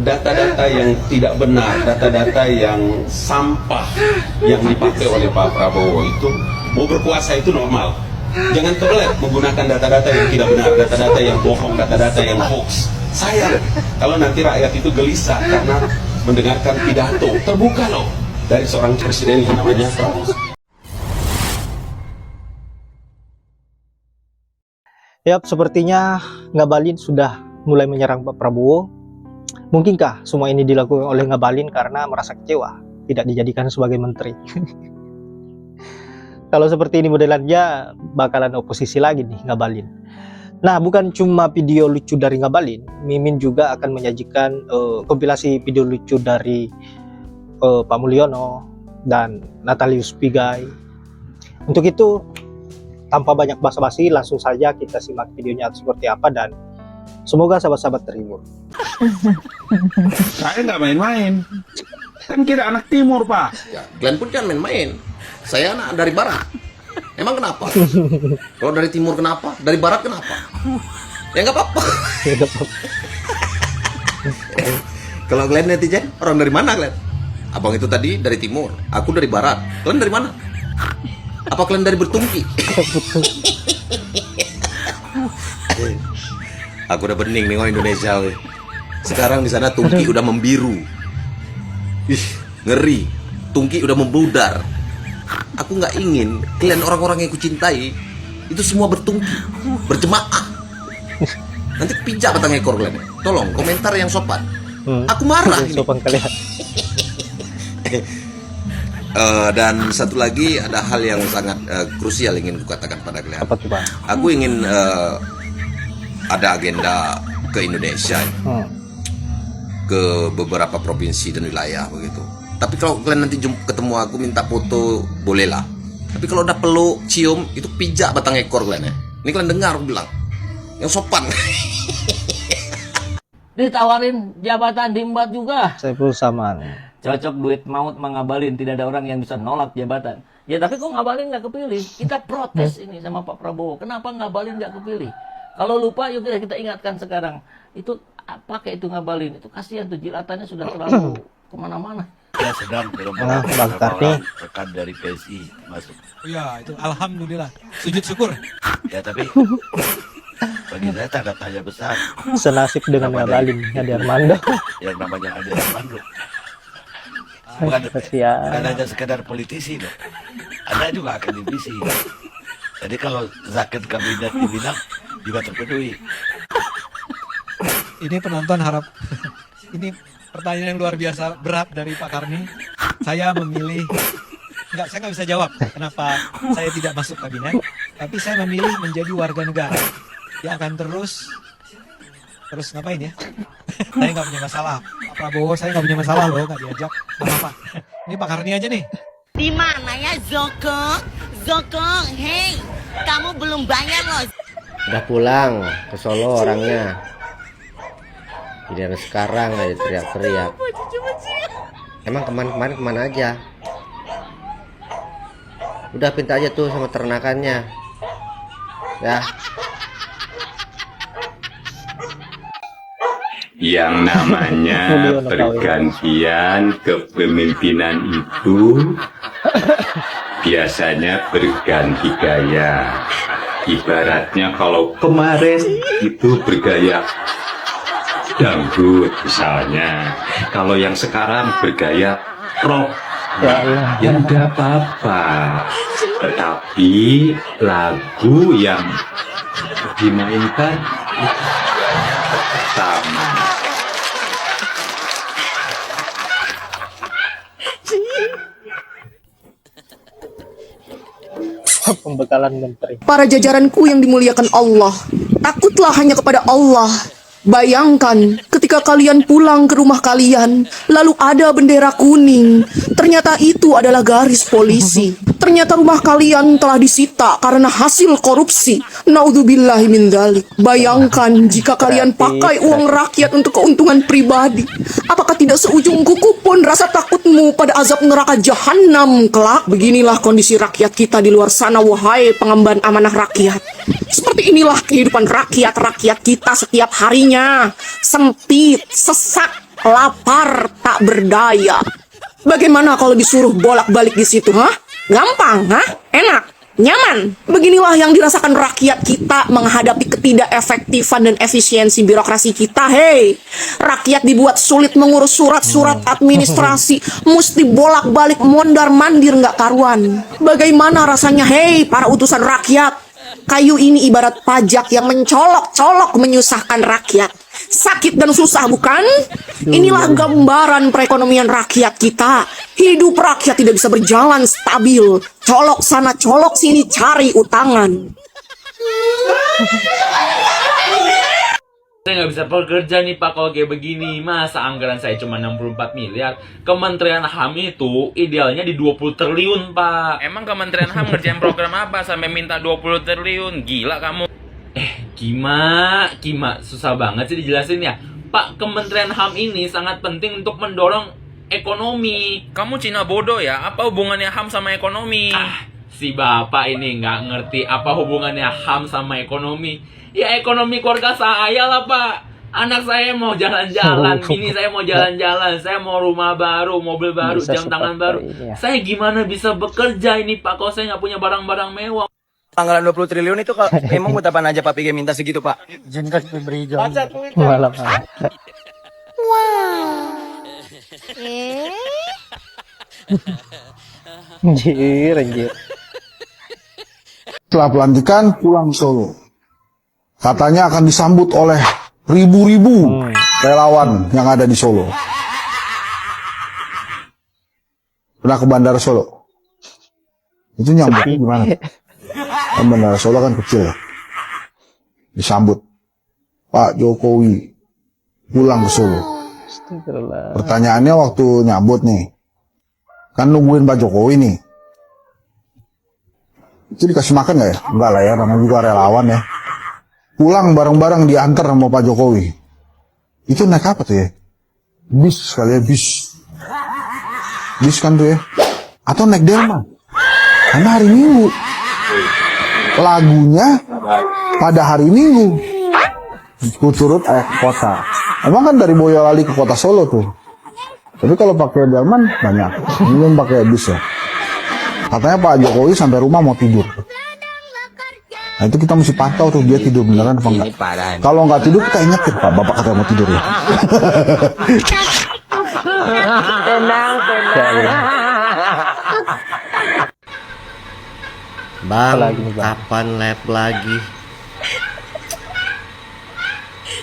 data-data yang tidak benar, data-data yang sampah yang dipakai oleh Pak Prabowo itu, mau berkuasa itu normal. Jangan tolerir menggunakan data-data yang tidak benar, data-data yang bohong, data-data yang hoax. Sayang kalau nanti rakyat itu gelisah karena mendengarkan pidato terbuka loh dari seorang presiden yang namanya Prabowo. Yap, sepertinya Ngabalin sudah mulai menyerang Pak Prabowo. Mungkinkah semua ini dilakukan oleh Ngabalin karena merasa kecewa tidak dijadikan sebagai menteri? Kalau seperti ini modelannya bakalan oposisi lagi nih Ngabalin. Nah, bukan cuma video lucu dari Ngabalin, Mimin juga akan menyajikan kompilasi video lucu dari Pak Mulyono dan Natalius Pigai. Untuk itu, tanpa banyak basa-basi, langsung saja kita simak videonya seperti apa dan semoga sahabat-sahabat terhibur. Saya nggak main-main. Kan kita anak timur, Pak. Ya, Glenn pun jangan main-main. Saya anak dari barat. Emang kenapa? Kalau dari timur kenapa? Dari barat kenapa? Ya nggak apa-apa. Kalau Glenn netizen, orang dari mana Glenn? Abang itu tadi dari timur, aku dari barat. Glenn dari mana? Apa kalian dari bertungki? Aku udah bening nengok Indonesia. We. Sekarang di sana tungki udah membiru. Ih, ngeri. Tungki udah membudar. Aku nggak ingin kalian orang-orang yang kucintai itu semua bertungki, berjemaah. Nanti pijak batang ekor kalian. Tolong komentar yang sopan. Aku marah ini. Sopan kalian. Dan satu lagi ada hal yang sangat krusial ingin kukatakan pada kalian. Apa tuh, Pak? Aku ingin ada agenda ke Indonesia, ke beberapa provinsi dan wilayah begitu. Tapi kalau kalian nanti ketemu aku minta foto bolehlah. Tapi kalau udah peluk, cium, itu pijak batang ekor kalian ya. Ini kalian dengar aku bilang, yang sopan. Ditawarin jabatan diembat juga. Saiful Saman. Cocok duit maut Ngabalin, tidak ada orang yang bisa nolak jabatan. Ya tapi kok Ngabalin nggak kepilih? Kita protes ini sama Pak Prabowo. Kenapa Ngabalin nggak kepilih? Kalau lupa yuk kita ingatkan sekarang. Itu pakai itu Ngabalin. Itu kasihan tuh jilatannya sudah terlalu kemana-mana. Ya sedang belum Bang orang rekan dari PSI masuk. Oh ya, itu alhamdulillah. Sujud syukur. Ya tapi bagi saya tanda tanya besar. Senasib dengan Ngabalin, Ade Armando. Yang namanya Ade Armando. Bukan hanya sekedar politisi loh. Ada juga akademisi. Jadi kalau zakat kabinet dibilang juga terpenuhi. Ini penonton harap ini pertanyaan yang luar biasa berat dari Pak Karni. Saya memilih saya nggak bisa jawab kenapa saya tidak masuk kabinet, tapi saya memilih menjadi warga negara yang akan terus ngapain ya? Saya nggak punya masalah. Pak Prabowo saya nggak punya masalah loh, nggak diajak, nggak apa-apa. Ini Pak Karni aja nih. Di mana ya Zoko? Zoko, hey, kamu belum bayar loh. Udah pulang ke Solo orangnya. Tidak sekarang aja teriak-teriak. Emang kemarin kemana aja? Udah pinta aja tuh sama ternakannya. Ya. Yang namanya pergantian kepemimpinan itu biasanya berganti gaya. Ibaratnya kalau kemarin itu bergaya dangdut misalnya, kalau yang sekarang bergaya rock, ya enggak apa-apa. Tetapi lagu yang dimainkan sama. Pembekalan menteri. Para jajaranku yang dimuliakan Allah, takutlah hanya kepada Allah. Bayangkan ketika kalian pulang ke rumah kalian, lalu ada bendera kuning. Ternyata itu adalah garis polisi. Ternyata rumah kalian telah disita karena hasil korupsi. Naudzubillahi min dzalik. Bayangkan jika kalian pakai uang rakyat untuk keuntungan pribadi. Apakah tidak seujung kuku pun rasa takutmu pada azab neraka jahanam kelak? Beginilah kondisi rakyat kita di luar sana, wahai pengemban amanah rakyat. Seperti inilah kehidupan rakyat-rakyat kita setiap harinya. Sempit, sesak, lapar, tak berdaya. Bagaimana kalau disuruh bolak-balik di situ, hah? Gampang, hah? Enak, nyaman. Beginilah yang dirasakan rakyat kita menghadapi ketidakefektifan dan efisiensi birokrasi kita. Hei, rakyat dibuat sulit mengurus surat-surat administrasi, mesti bolak-balik mondar-mandir nggak karuan. Bagaimana rasanya, hei para utusan rakyat? Kayu ini ibarat pajak yang mencolok-colok menyusahkan rakyat. Sakit dan susah, bukan? Inilah gambaran perekonomian rakyat kita. Hidup rakyat tidak bisa berjalan stabil. Colok sana, colok sini, cari utangan. Saya nggak bisa bekerja nih Pak kalau kayak begini. Masa anggaran saya cuma 64 miliar. Kementerian HAM itu idealnya di 20 triliun Pak. Emang Kementerian HAM ngerjain program apa sampai minta 20 triliun? Gila kamu. Kima, susah banget sih dijelasin ya. Pak, Kementerian HAM ini sangat penting untuk mendorong ekonomi. Kamu Cina bodoh ya? Apa hubungannya HAM sama ekonomi? Si bapak ini nggak ngerti apa hubungannya HAM sama ekonomi. Ya ekonomi keluarga saya lah Pak. Anak saya mau jalan-jalan, bini saya mau jalan-jalan, saya mau rumah baru, mobil baru, jam tangan baru. Saya gimana bisa bekerja ini Pak kalau saya nggak punya barang-barang mewah? Anggaran 20 triliun itu emang buat apaan aja Pak Pigi minta segitu Pak? Izinkan diberi jam. Malam. Anjir. Setelah pelantikan pulang Solo. Katanya akan disambut oleh ribu-ribu relawan yang ada di Solo. Pernah ke Bandara Solo? Itu nyambutnya gimana? Kan Bandara Solo kan kecil ya. Disambut Pak Jokowi pulang ke Solo. Pertanyaannya waktu nyambut nih, kan nungguin Pak Jokowi nih, itu dikasih makan nggak ya? Enggak lah ya, namanya juga relawan ya. Pulang bareng-bareng diantar sama Pak Jokowi. Itu naik apa tuh ya? Bis kali ya, bis. Bis kan tuh ya. Atau naik delman. Karena hari Minggu. Lagunya pada hari Minggu. Turut ke kota. Emang kan dari Boyolali ke kota Solo tuh. Tapi kalau pakai delman banyak. Ini pakai bis ya. Katanya Pak Jokowi sampai rumah mau tidur. Nah itu kita mesti pantau tuh dia tidur beneran apa enggak. Kalau nggak tidur kita ingetin Pak, Bapak katanya mau tidur ya. Tenang. Bang, kapan lab lagi?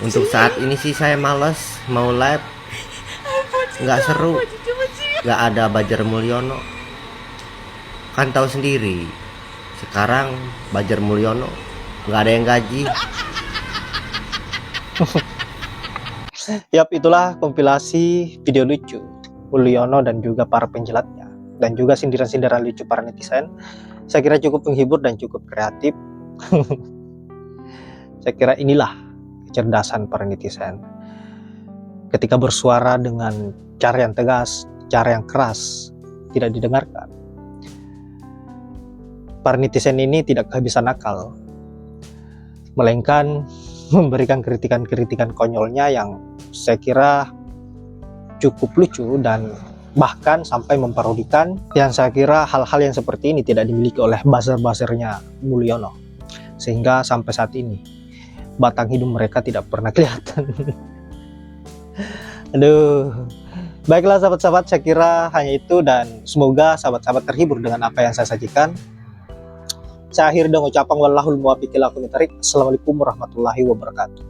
Untuk saat ini sih saya males mau lab. Nggak seru. Nggak ada Bajar Mulyono. Kan tahu sendiri. Sekarang Bajar Mulyono nggak ada yang gaji. Yap, itulah kompilasi video lucu Mulyono dan juga para penjilatnya, dan juga sindiran-sindiran lucu para netizen. Saya kira cukup menghibur dan cukup kreatif. Saya kira inilah kecerdasan para netizen. Ketika bersuara dengan cara yang tegas, cara yang keras, tidak didengarkan. Para netizen ini tidak kehabisan akal, melainkan memberikan kritikan-kritikan konyolnya yang saya kira cukup lucu dan bahkan sampai memparodikan, yang saya kira hal-hal yang seperti ini tidak dimiliki oleh buzzer-buzzernya Mulyono, sehingga sampai saat ini batang hidung mereka tidak pernah kelihatan. Aduh, baiklah sahabat-sahabat, saya kira hanya itu, dan semoga sahabat-sahabat terhibur dengan apa yang saya sajikan. Saya akhiri dengan ucapan wallahul muwaffiq ila aqwamit thoriq. Assalamualaikum warahmatullahi wabarakatuh.